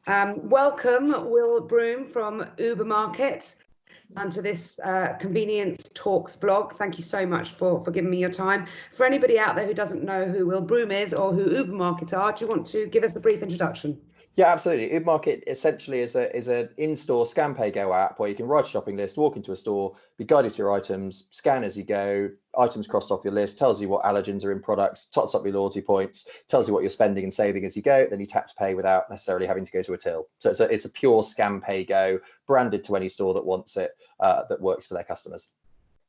Welcome, Will Broome from Uber Market, to this Convenience Talks blog. Thank you so much for giving me your time. For anybody out there who doesn't know who Will Broome is or who Uber Market are, do you want to give us a brief introduction? Yeah, absolutely. Uber Market essentially is an in-store scan pay go app where you can write a shopping list, walk into a store, be guided to your items, scan as you go, items crossed off your list, tells you what allergens are in products, tots up your loyalty points, tells you what you're spending and saving as you go. Then you tap to pay without necessarily having to go to a till. So it's a pure scan pay go, branded to any store that wants it, that works for their customers.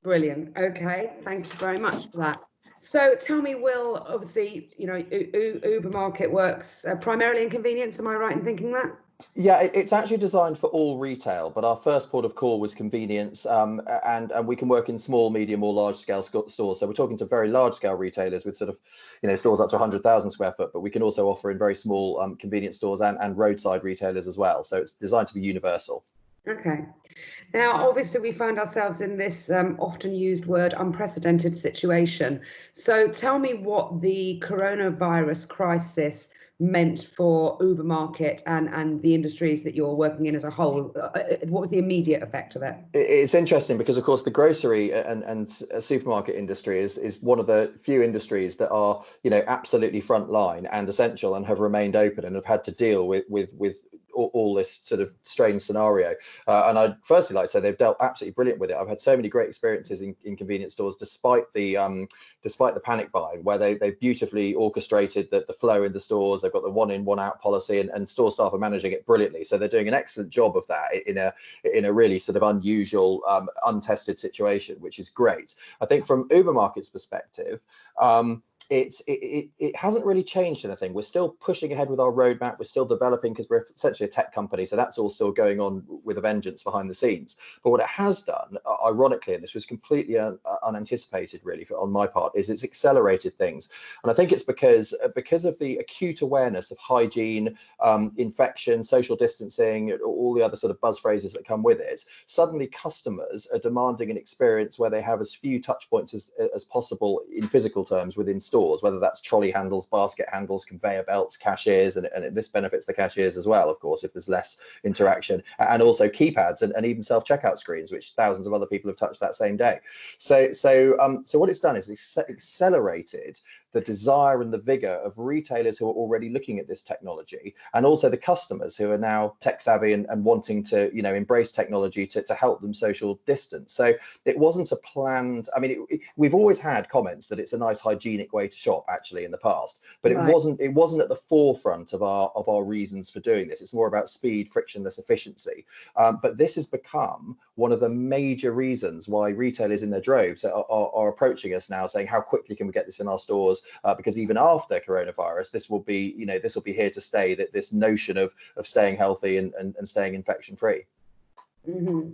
Brilliant. Okay, thank you very much for that. So tell me, Will, obviously, you know, Uber Market works primarily in convenience. Am I right in thinking that? Yeah, it's actually designed for all retail, but our first port of call was convenience, and we can work in small, medium, or large scale stores. So we're talking to very large scale retailers with sort of, you know, stores up to 100,000 square foot, but we can also offer in very small convenience stores and roadside retailers as well. So it's designed to be universal. Okay. Now, obviously, we found ourselves in this often used word unprecedented situation. So tell me what the coronavirus crisis meant for Uber Market and the industries that you're working in as a whole. What was the immediate effect of it? It's interesting because, of course, the grocery and supermarket industry is one of the few industries that are, you know, absolutely frontline and essential and have remained open and have had to deal with all this sort of strange scenario. And I'd firstly like to say they've dealt absolutely brilliant with it. I've had so many great experiences in convenience stores, despite the panic buying, where they've beautifully orchestrated the flow in the stores. They've got the one in, one out policy, and store staff are managing it brilliantly. So they're doing an excellent job of that in a really sort of unusual, untested situation, which is great. I think from Uber Market's perspective, it hasn't really changed anything. We're still pushing ahead with our roadmap. We're still developing because we're essentially a tech company. So that's all still going on with a vengeance behind the scenes. But what it has done, ironically, and this was completely unanticipated really on my part, is it's accelerated things. And I think it's because of the acute awareness of hygiene, infection, social distancing, all the other sort of buzz phrases that come with it. Suddenly customers are demanding an experience where they have as few touch points as possible in physical terms within stores, whether that's trolley handles, basket handles, conveyor belts, cashiers, and this benefits the cashiers as well, of course, if there's less interaction, and also keypads and even self-checkout screens, which thousands of other people have touched that same day. So what it's done is it's accelerated the desire and the vigor of retailers who are already looking at this technology, and also the customers who are now tech savvy and wanting to, you know, embrace technology to help them social distance. So it wasn't a planned, I mean, we've always had comments that it's a nice hygienic way to shop actually in the past, but it wasn't at the forefront of our reasons for doing this. It's more about speed, frictionless efficiency. But this has become one of the major reasons why retailers in their droves are approaching us now, saying, how quickly can we get this in our stores? Because even after coronavirus, this will be here to stay, that this notion of staying healthy and staying infection free. Mm-hmm.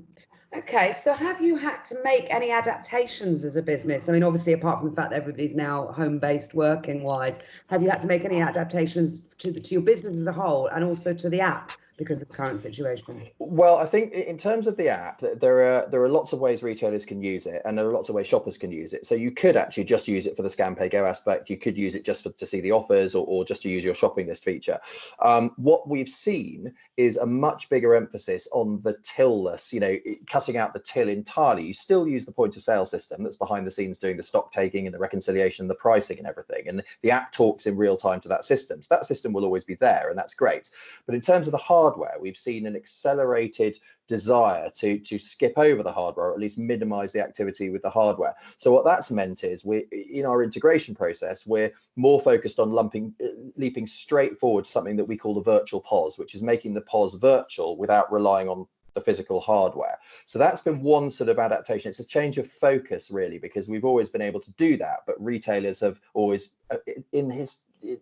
Okay, so have you had to make any adaptations as a business? I mean, obviously, apart from the fact that everybody's now home-based working wise, have you had to make any adaptations to your business as a whole and also to the app because of the current situation? Well, I think in terms of the app, there are lots of ways retailers can use it, and there are lots of ways shoppers can use it. So you could actually just use it for the scan pay go aspect. You could use it just to see the offers, or just to use your shopping list feature. What we've seen is a much bigger emphasis on the till-less, you know, cutting out the till entirely. You still use the point of sale system that's behind the scenes doing the stock taking and the reconciliation, the pricing and everything. And the app talks in real time to that system. So that system will always be there, and that's great. But in terms of the hardware, we've seen an accelerated desire to skip over the hardware, or at least minimize the activity with the hardware. So what that's meant is in our integration process, we're more focused on leaping straight forward to something that we call the virtual POS, which is making the POS virtual without relying on the physical hardware. So that's been one sort of adaptation. It's a change of focus really, because we've always been able to do that, but retailers have always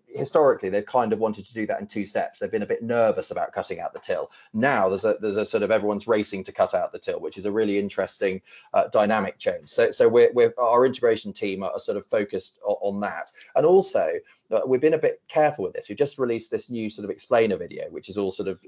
historically they've kind of wanted to do that in two steps. They've been a bit nervous about cutting out the till. Now there's a sort of everyone's racing to cut out the till, which is a really interesting dynamic change. So our integration team are sort of focused on that. And also we've been a bit careful with this. We've just released this new sort of explainer video, which is all sort of,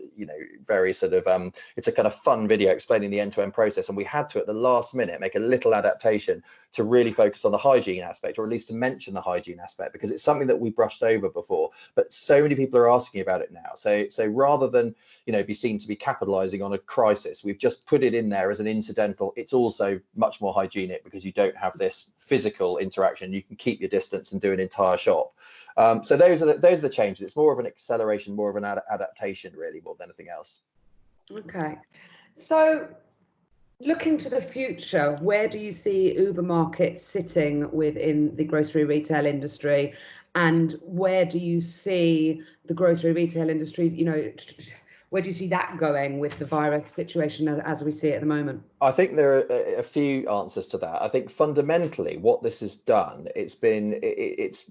very sort of, it's a kind of fun video explaining the end-to-end process. And we had to, at the last minute, make a little adaptation to really focus on the hygiene aspect, or at least to mention the hygiene aspect, because it's something that we brushed over before, but so many people are asking about it now. So rather than, be seen to be capitalizing on a crisis, we've just put it in there as an incidental. It's also much more hygienic because you don't have this physical interaction. You can keep your distance and do an entire shop. So those are the changes. It's more of an acceleration, more of an adaptation, really, more than anything else. Okay, so looking to the future, where do you see Uber Market sitting within the grocery retail industry, and where do you see the grocery retail industry, where do you see that going with the virus situation as we see it at the moment? I think there are a few answers to that. I think fundamentally what this has done, it's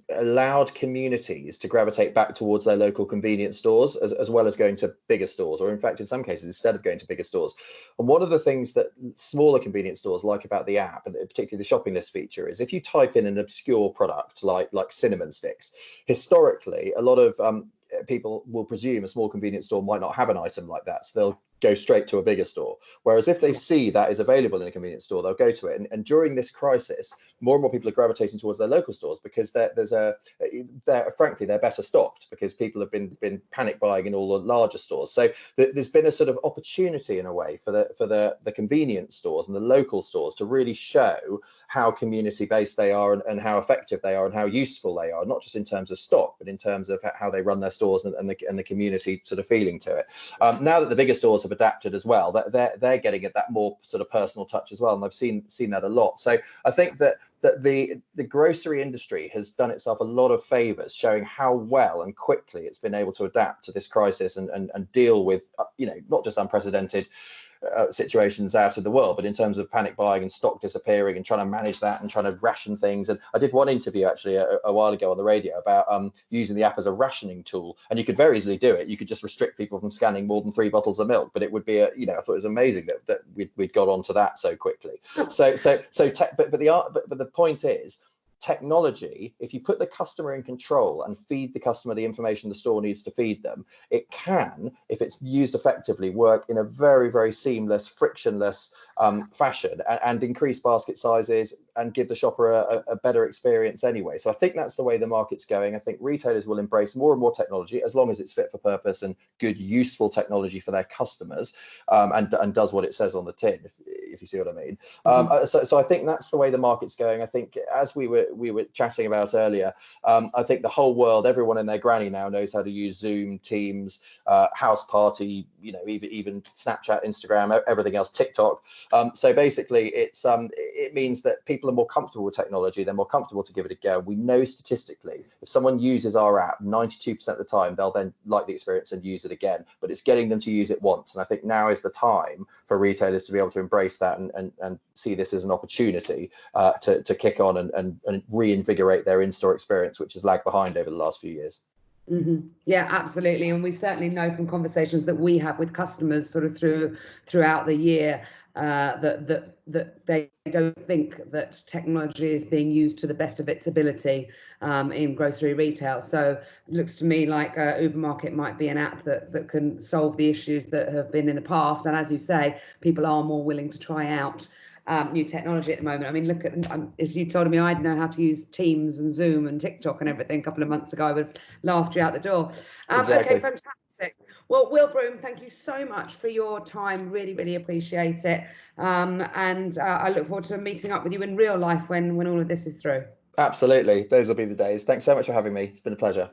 allowed communities to gravitate back towards their local convenience stores as well as going to bigger stores, or in fact, in some cases, instead of going to bigger stores. And one of the things that smaller convenience stores like about the app, and particularly the shopping list feature, is if you type in an obscure product like cinnamon sticks, historically, a lot of people will presume a small convenience store might not have an item like that, so they'll go straight to a bigger store. Whereas if they see that is available in a convenience store, they'll go to it. And during this crisis, more and more people are gravitating towards their local stores because frankly, they're better stocked because people have been panic buying in all the larger stores. So there's been a sort of opportunity in a way for the convenience stores and the local stores to really show how community based they are and how effective they are and how useful they are, not just in terms of stock, but in terms of how they run their stores and the community sort of feeling to it. Now that the bigger stores have adapted as well, they're getting at that more sort of personal touch as well, and I've seen that a lot. So I think that the grocery industry has done itself a lot of favors, showing how well and quickly it's been able to adapt to this crisis and deal with not just unprecedented situations out of the world, but in terms of panic buying and stock disappearing and trying to manage that and trying to ration things. And I did one interview actually a while ago on the radio about using the app as a rationing tool, and you could very easily do it. You could just restrict people from scanning more than 3 bottles of milk, but it would be I thought it was amazing that we'd got onto that so quickly. But the point is, technology, if you put the customer in control and feed the customer the information the store needs to feed them, it can, if it's used effectively, work in a very, very seamless, frictionless fashion and increase basket sizes and give the shopper a better experience anyway. So I think that's the way the market's going. I think retailers will embrace more and more technology as long as it's fit for purpose and good, useful technology for their customers, and does what it says on the tin, if you see what I mean. So I think that's the way the market's going. I think, as we were chatting about earlier, I think the whole world, everyone and their granny now knows how to use Zoom, Teams, House Party, even Snapchat, Instagram, everything else, TikTok. So basically, it means that people are more comfortable with technology. They're more comfortable to give it a go. We know statistically, if someone uses our app, 92% of the time, they'll then like the experience and use it again. But it's getting them to use it once. And I think now is the time for retailers to be able to embrace that and see this as an opportunity to kick on and reinvigorate their in-store experience, which has lagged behind over the last few years. Mm-hmm. Yeah, absolutely. And we certainly know from conversations that we have with customers sort of throughout the year that they don't think that technology is being used to the best of its ability in grocery retail. So it looks to me like Uber Market might be an app that can solve the issues that have been in the past. And as you say, people are more willing to try out new technology at the moment. I mean, look at, if you told me I'd know how to use Teams and Zoom and TikTok and everything a couple of months ago, I would have laughed you out the door. Exactly. Okay, fantastic. Well, Will Broome, thank you so much for your time. Really, really appreciate it. And I look forward to meeting up with you in real life when all of this is through. Absolutely. Those will be the days. Thanks so much for having me. It's been a pleasure.